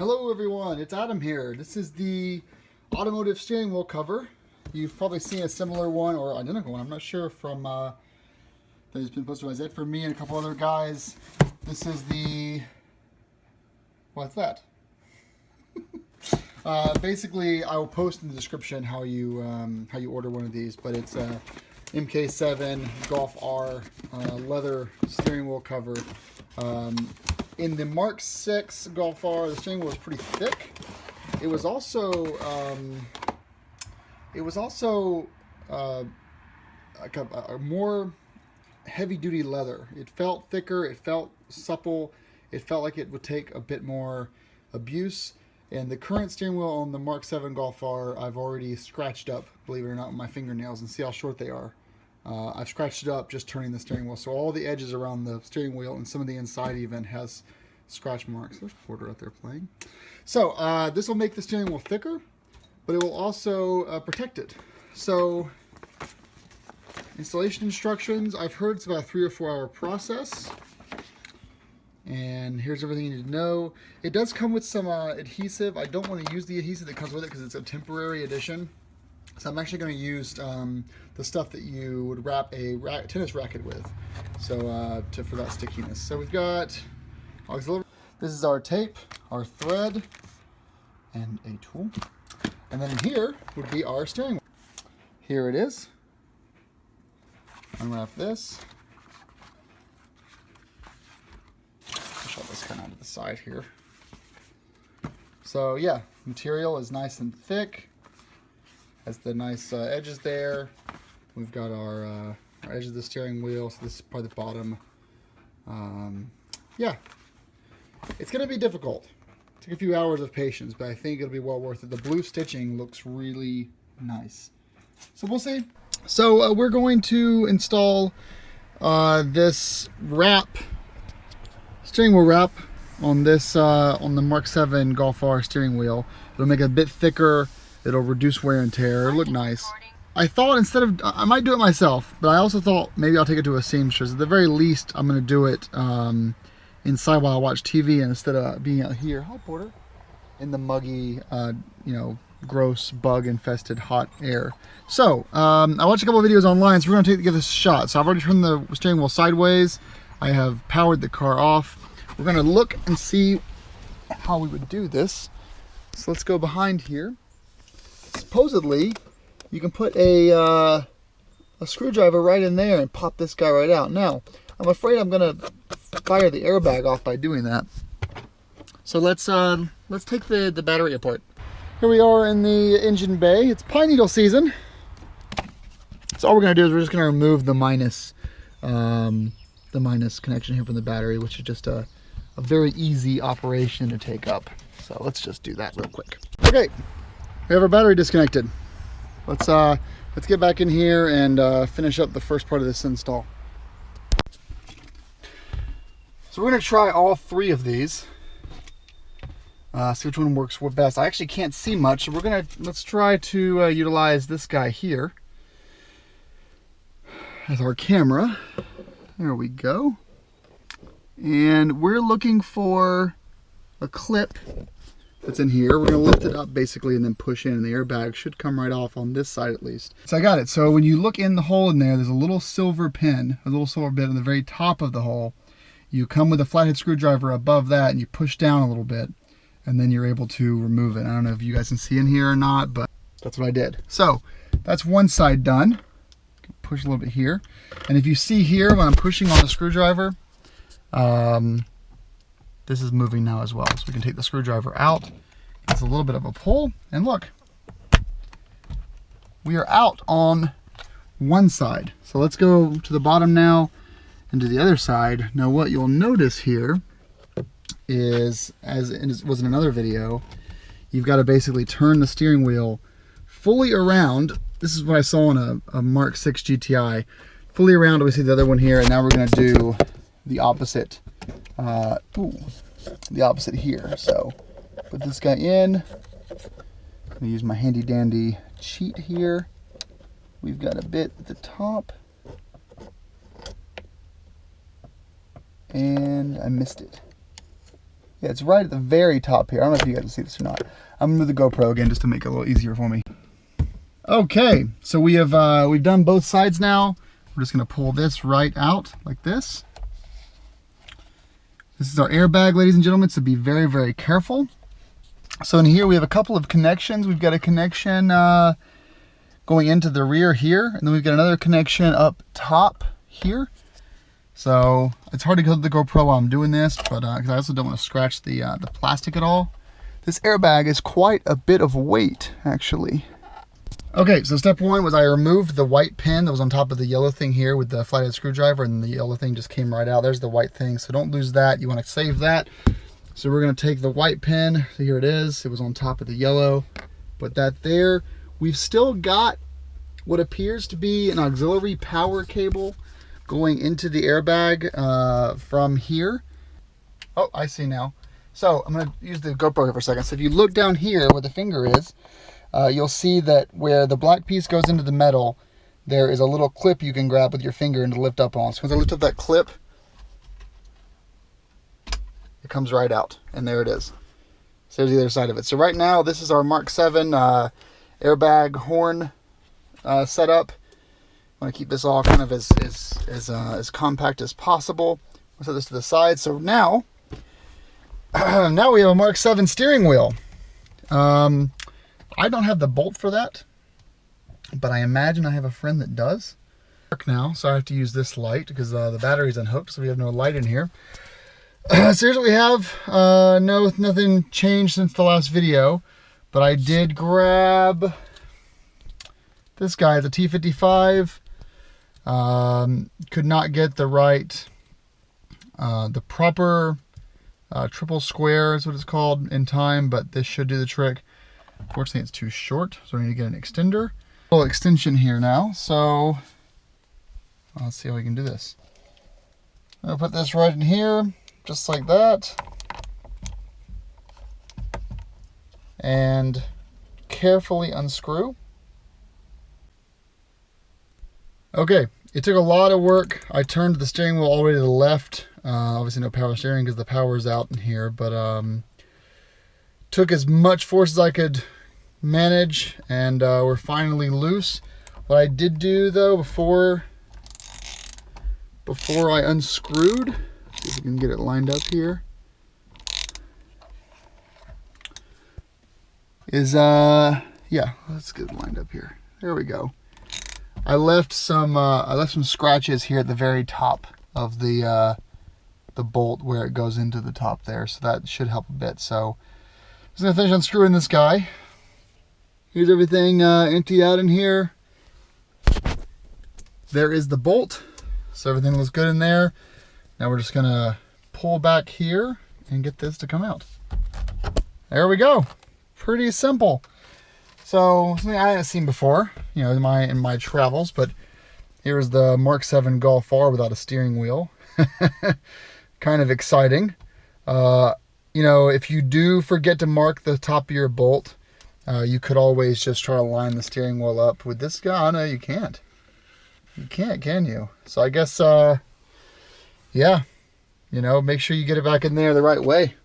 Hello everyone, it's Adam here. This is the automotive steering wheel cover. You've probably seen a similar one or identical one, I'm not sure, from that has been posted by Zed for me and a couple other guys. This is the, what's that? Basically, I will post in the description how you order one of these, but it's a MK7 Golf R leather steering wheel cover. In the Mark 6 Golf R, the steering wheel was pretty thick. It was also like a more heavy-duty leather. It felt thicker. It felt supple. It felt like it would take a bit more abuse. And the current steering wheel on the Mark 7 Golf R, I've already scratched up, believe it or not, with my fingernails, and see how short they are. I've scratched it up just turning the steering wheel. So all the edges around the steering wheel and some of the inside even has scratch marks. There's Porter out there playing. So this will make the steering wheel thicker, but it will also protect it. So installation instructions, I've heard it's about a 3 or 4 hour process. And here's everything you need to know. It does come with some adhesive. I don't want to use the adhesive that comes with it because it's a temporary addition. So I'm actually going to use the stuff that you would wrap a tennis racket with, so for that stickiness. So we've got auxiliary. This is our tape, our thread, and a tool. And then in here would be our steering wheel. Here it is. Unwrap this. Shove this kind of to the side here. So yeah, material is nice and thick. Has the nice edges there. We've got our edge of the steering wheel, so this is probably the bottom. Yeah, it's going to be difficult. Take a few hours of patience, but I think it'll be well worth it. The blue stitching looks really nice. So we'll see. So we're going to install this steering wheel wrap on this on the Mark 7 Golf R steering wheel. It'll make it a bit thicker. It'll reduce wear and tear. It'll look nice. I thought instead of, I might do it myself, but I also thought maybe I'll take it to a seamstress. At the very least, I'm going to do it inside while I watch TV instead of being out here. Hi, Porter. In the muggy, you know, gross, bug-infested hot air. So, I watched a couple of videos online, so we're going to give this a shot. So I've already turned the steering wheel sideways. I have powered the car off. We're going to look and see how we would do this. So let's go behind here. Supposedly, you can put a screwdriver right in there and pop this guy right out. Now, I'm afraid I'm gonna fire the airbag off by doing that. So let's take the battery apart. Here we are in the engine bay. It's pine needle season. So all we're gonna do is we're just gonna remove the minus connection here from the battery, which is just a very easy operation to take up. So let's just do that real quick. Okay. We have our battery disconnected. Let's get back in here and finish up the first part of this install. So we're going to try all 3 of these. See which one works best. I actually can't see much, so let's try to utilize this guy here as our camera. There we go. And we're looking for a clip that's in here. We're going to lift it up basically and then push in, and the airbag should come right off on this side at least. So I got it. So when you look in the hole in there, there's a little silver pin, a little silver bit on the very top of the hole. You come with a flathead screwdriver above that and you push down a little bit, and then you're able to remove it. I don't know if you guys can see in here or not, but that's what I did. So that's one side done. Push a little bit here. And if you see here when I'm pushing on the screwdriver, this is moving now as well. So we can take the screwdriver out. It's a little bit of a pull, and look, we are out on one side. So let's go to the bottom now and to the other side. Now what you'll notice here is, as it was in another video, you've got to basically turn the steering wheel fully around. This is what I saw in a Mark 6 GTI. Fully around, we see the other one here, and now we're going to do the opposite. The opposite here. So put this guy in. I'm going to use my handy dandy cheat here. We've got a bit at the top, and I missed it. Yeah, it's right at the very top here. I don't know if you guys can see this or not. I'm gonna move the GoPro again just to make it a little easier for me. Okay, so we have we've done both sides now. We're just gonna pull this right out like this. This is our airbag, ladies and gentlemen, so be very, very careful. So in here we have a couple of connections. We've got a connection going into the rear here, and then we've got another connection up top here. So it's hard to go to the GoPro while I'm doing this, but because I also don't want to scratch the plastic at all. This airbag is quite a bit of weight, actually. Okay, so step one was I removed the white pin that was on top of the yellow thing here with the flathead screwdriver, and the yellow thing just came right out. There's the white thing, so don't lose that. You want to save that. So we're going to take the white pin. So here it is. It was on top of the yellow. Put that there. We've still got what appears to be an auxiliary power cable going into the airbag from here. Oh, I see now. So I'm going to use the GoPro here for a second. So if you look down here where the finger is, you'll see that where the black piece goes into the metal, there is a little clip you can grab with your finger and to lift up on. So once I lift up that clip, it comes right out, and there it is. So there's the other side of it. So right now, this is our Mark 7 airbag horn setup. I want to keep this all kind of as compact as possible. I'll set this to the side. So now, now we have a Mark 7 steering wheel. I don't have the bolt for that, but I imagine I have a friend that does. Dark now, so I have to use this light because the battery's unhooked, so we have no light in here. So here's what we have. Nothing changed since the last video, but I did grab this guy, the T55. Could not get the right, the proper triple square is what it's called in time, but this should do the trick. Unfortunately, it's too short, so I need to get an extender. A little extension here now, so let's see how we can do this. I'll put this right in here, just like that. And carefully unscrew. Okay, it took a lot of work. I turned the steering wheel all the way to the left. Obviously no power steering because the power is out in here, but took as much force as I could manage, and we're finally loose. What I did do though before I unscrewed, see if we can get it lined up here, is yeah, let's get it lined up here. There we go. I left some scratches here at the very top of the bolt where it goes into the top there, so that should help a bit. So I'm just gonna finish unscrewing this guy. Here's everything emptied out in here. There is the bolt, so everything looks good in there. Now we're just gonna pull back here and get this to come out. There we go. Pretty simple. So something I haven't seen before, you know, in my travels, but here's the Mark 7 Golf R without a steering wheel. Kind of exciting. You know, if you do forget to mark the top of your bolt, you could always just try to line the steering wheel up. With this guy, no, you can't. You can't, can you? So I guess, yeah, you know, make sure you get it back in there the right way.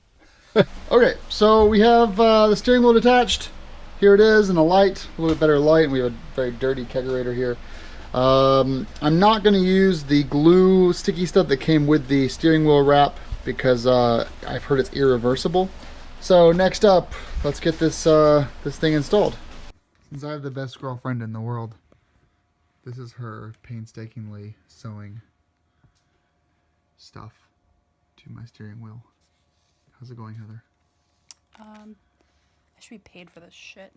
Okay, so we have the steering wheel detached. Here it is in a light, a little bit better light. We have a very dirty kegerator here. I'm not going to use the glue sticky stuff that came with the steering wheel wrap because I've heard it's irreversible. So next up, let's get this this thing installed. Since I have the best girlfriend in the world, this is her painstakingly sewing stuff to my steering wheel. How's it going, Heather? I should be paid for this shit.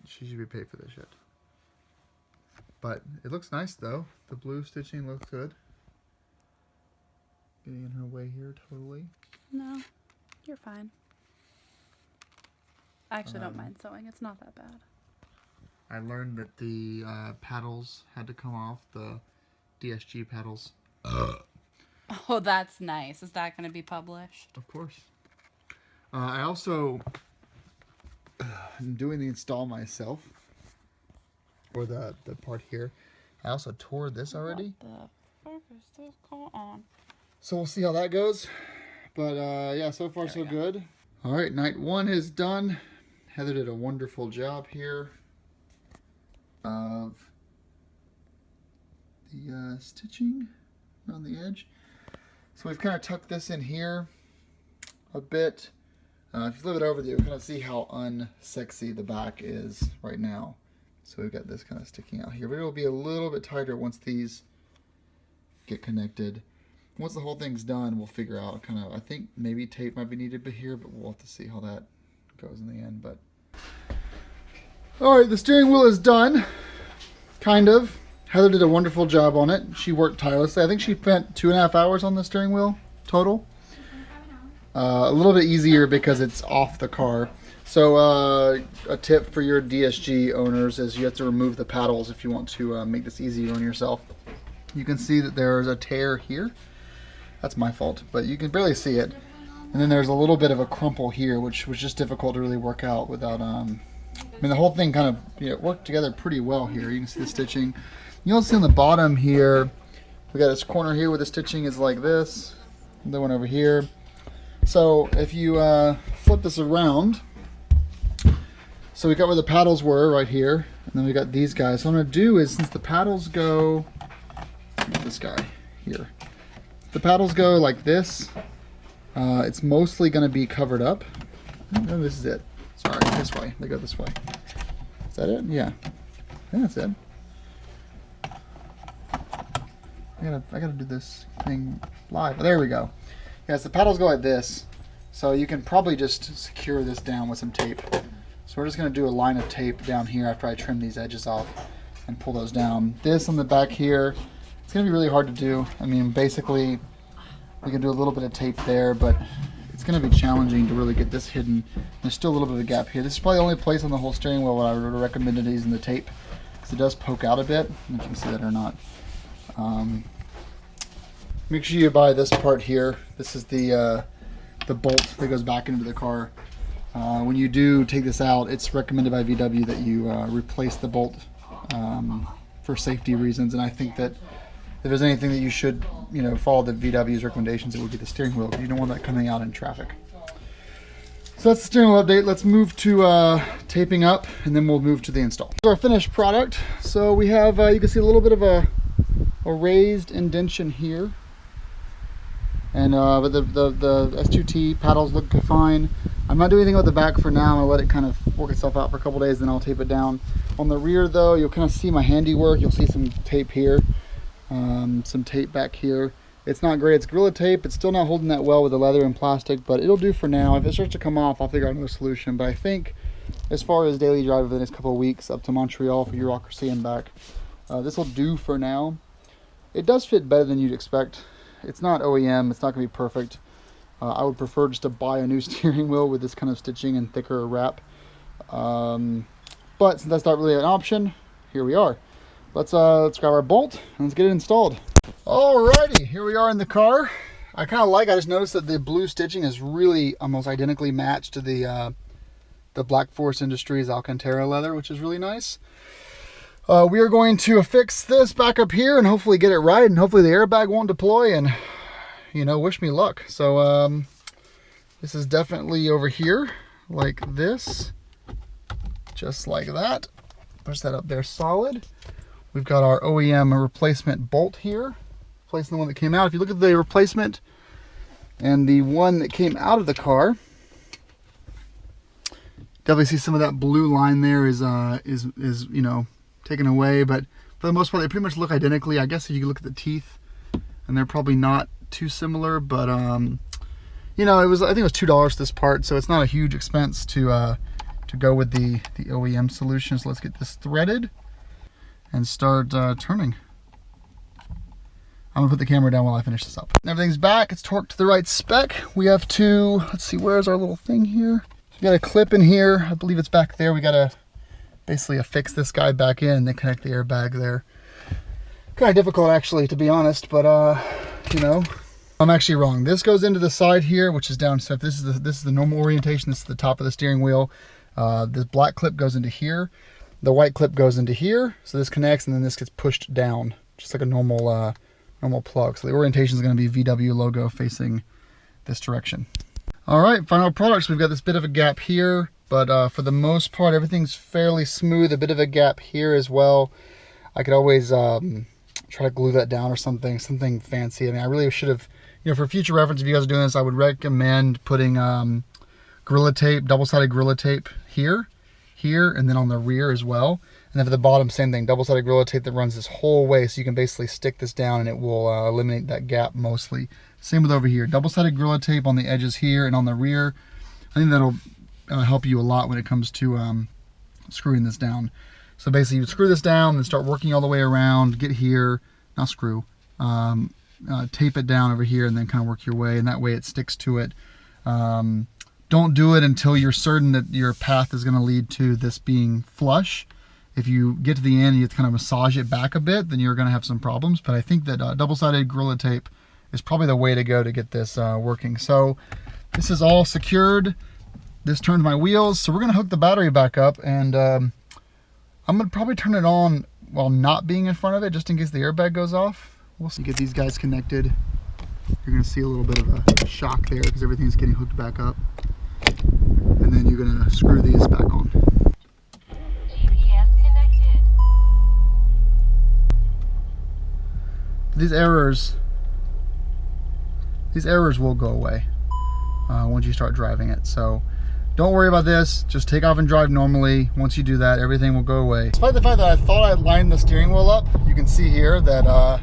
She should be paid for this shit. But it looks nice though. The blue stitching looks good. Getting in her way here totally. No, you're fine. I actually don't mind sewing. It's not that bad. I learned that the paddles had to come off, the DSG paddles. Oh, that's nice. Is that going to be published? Of course. I also am doing the install myself for the part here. I also tore this already. What the fuck is this going on? So we'll see how that goes. But yeah, so far so go. good. All right, night one is done. Heather did a wonderful job here of the stitching around the edge. So we've kind of tucked this in here a bit. If you flip it over, you kind of see how unsexy the back is right now. So we've got this kind of sticking out here, but it'll be a little bit tighter once these get connected. Once the whole thing's done, we'll figure out kind of, I think maybe tape might be needed here, but we'll have to see how that goes in the end. But all right, the steering wheel is done, kind of. Heather did a wonderful job on it. She worked tirelessly. I think she spent 2.5 hours on the steering wheel total. A little bit easier because it's off the car. So a tip for your DSG owners is you have to remove the paddles if you want to make this easier on yourself. You can see that there's a tear here. That's my fault, but you can barely see it. And then there's a little bit of a crumple here, which was just difficult to really work out without, I mean, the whole thing kind of worked together pretty well here. You can see the stitching. You'll see on the bottom here, we got this corner here where the stitching is like this, the one over here. So if you flip this around, so we got where the paddles were right here, and then we got these guys. So what I'm going to do is, since the paddles go, this guy here, if the paddles go like this, it's mostly going to be covered up. No, this is it. Sorry, this way. They go this way. Is that it? Yeah. I think that's it. I gotta do this thing live. Oh, there we go. Yes, the paddles go like this, so you can probably just secure this down with some tape. So we're just going to do a line of tape down here after I trim these edges off and pull those down. This on the back here, it's going to be really hard to do. I mean, basically, we can do a little bit of tape there, but it's going to be challenging to really get this hidden. There's still a little bit of a gap here. This is probably the only place on the whole steering wheel where I would recommend using the tape, because it does poke out a bit, if you can see that or not. Make sure you buy this part here. This is the bolt that goes back into the car. When you do take this out, it's recommended by VW that you replace the bolt for safety reasons. And I think that if there's anything that you should, follow the VW's recommendations, it would be the steering wheel. You don't want that coming out in traffic. So that's the steering wheel update. Let's move to taping up, and then we'll move to the install. Here's our finished product. So we have, you can see a little bit of a raised indentation here. And but the S2T paddles look fine. I'm not doing anything with the back for now. I'll let it kind of work itself out for a couple days, then I'll tape it down. On the rear though, you'll kind of see my handiwork. You'll see some tape here, some tape back here. It's not great, it's Gorilla Tape. It's still not holding that well with the leather and plastic, but it'll do for now. If it starts to come off, I'll figure out another solution. But I think as far as daily drive over the next couple of weeks up to Montreal for Bureaucracy and back, this will do for now. It does fit better than you'd expect. It's not OEM, it's not going to be perfect. I would prefer just to buy a new steering wheel with this kind of stitching and thicker wrap. But since that's not really an option, here we are. Let's grab our bolt and let's get it installed. Alrighty, here we are in the car. I just noticed that the blue stitching is really almost identically matched to the Black Forest Industries Alcantara leather, which is really nice. We are going to fix this back up here and hopefully get it right, and hopefully the airbag won't deploy, and wish me luck. So this is definitely over here like this, just like that. Push that up there solid. We've got our OEM replacement bolt here, replacing the one that came out. If you look at the replacement and the one that came out of the car, definitely see some of that blue line there is taken away, but for the most part they pretty much look identically. I guess if you look at the teeth, and they're probably not too similar, but I think it was $2 this part, so it's not a huge expense to go with the OEM solution. So let's get this threaded and start turning. I'm gonna put the camera down while I finish this up. Everything's back, it's torqued to the right spec. We have to, let's see, where's our little thing here? We got a clip in here, I believe it's back there. We gotta basically affix this guy back in and then connect the airbag there. Kind of difficult actually, to be honest, but I'm actually wrong. This goes into the side here, which is down. So if this is the normal orientation, this is the top of the steering wheel. This black clip goes into here. The white clip goes into here. So this connects, and then this gets pushed down, just like a normal plug. So the orientation is going to be VW logo facing this direction. All right, final products. We've got this bit of a gap here, but for the most part, everything's fairly smooth. A bit of a gap here as well. I could always try to glue that down or something fancy. I mean, I really should have, you know, for future reference, if you guys are doing this, I would recommend putting Gorilla Tape, double-sided Gorilla Tape here, and then on the rear as well. And then for the bottom, same thing, double-sided Gorilla Tape that runs this whole way, so you can basically stick this down and it will eliminate that gap mostly. Same with over here, double-sided Gorilla Tape on the edges here and on the rear. I think that'll help you a lot when it comes to screwing this down. So basically you screw this down and start working all the way around, get here, not screw, tape it down over here and then kind of work your way, and that way it sticks to it. Don't do it until you're certain that your path is going to lead to this being flush. If you get to the end and you have to kind of massage it back a bit, then you're going to have some problems. But I think that double-sided Gorilla Tape is probably the way to go to get this working. So this is all secured. This turns my wheels. So we're going to hook the battery back up, and I'm going to probably turn it on while not being in front of it, just in case the airbag goes off. We'll see. Get these guys connected. You're going to see a little bit of a shock there because everything's getting hooked back up. And then you're going to screw these back on. GPS connected. These errors will go away once you start driving it. So don't worry about this. Just take off and drive normally. Once you do that, everything will go away. Despite the fact that I thought I lined the steering wheel up, you can see here that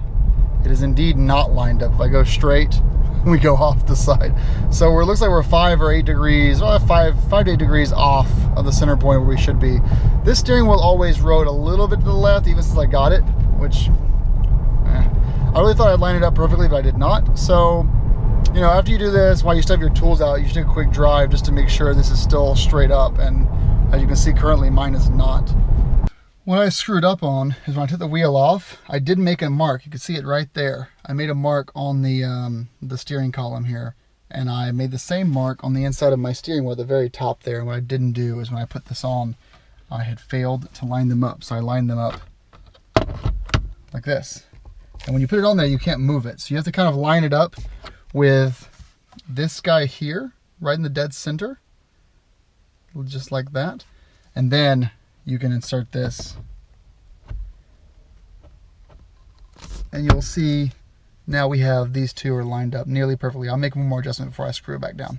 it is indeed not lined up. If I go straight, we go off the side. So it looks like we're 5 or 8 degrees, well, 5 to 8 degrees off of the center point where we should be. This steering wheel always rode a little bit to the left, even since I got it, which I really thought I'd line it up perfectly, but I did not. So, you know, after you do this, while you still have your tools out, you should take a quick drive just to make sure this is still straight up. And as you can see, currently mine is not. What I screwed up on is when I took the wheel off, I did make a mark. You can see it right there. I made a mark on the steering column here, and I made the same mark on the inside of my steering wheel at the very top there. And what I didn't do is when I put this on, I had failed to line them up. So I lined them up like this. And when you put it on there, you can't move it. So you have to kind of line it up with this guy here, right in the dead center, just like that. And then you can insert this. And you'll see now we have these two are lined up nearly perfectly. I'll make one more adjustment before I screw it back down.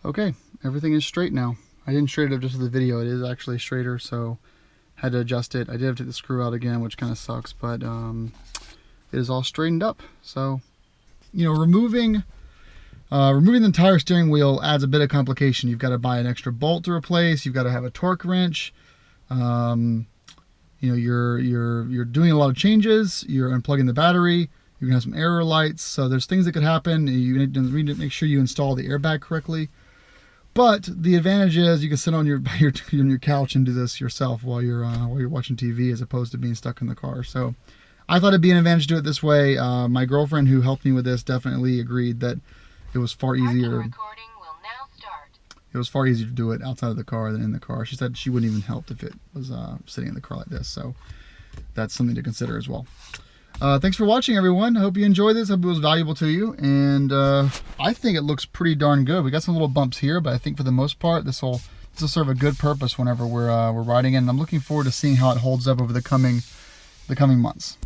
Okay, everything is straight now. I didn't straighten it up just for the video. It is actually straighter, so had to adjust it. I did have to take the screw out again, which kind of sucks, but it is all straightened up. So, you know, removing the entire steering wheel adds a bit of complication. You've got to buy an extra bolt to replace. You've got to have a torque wrench. You know, you're doing a lot of changes. You're unplugging the battery. You're gonna have some error lights. So there's things that could happen. You need to make sure you install the airbag correctly. But the advantage is you can sit on your couch and do this yourself while you're watching TV, as opposed to being stuck in the car. So I thought it'd be an advantage to do it this way. My girlfriend who helped me with this definitely agreed that it was far easier. It was far easier to do it outside of the car than in the car. She said she wouldn't even help if it was sitting in the car like this. So that's something to consider as well. Thanks for watching, everyone. I hope you enjoyed this. I hope it was valuable to you. And I think it looks pretty darn good. We got some little bumps here, but I think for the most part, this will serve a good purpose whenever we're riding it. And I'm looking forward to seeing how it holds up over the coming months.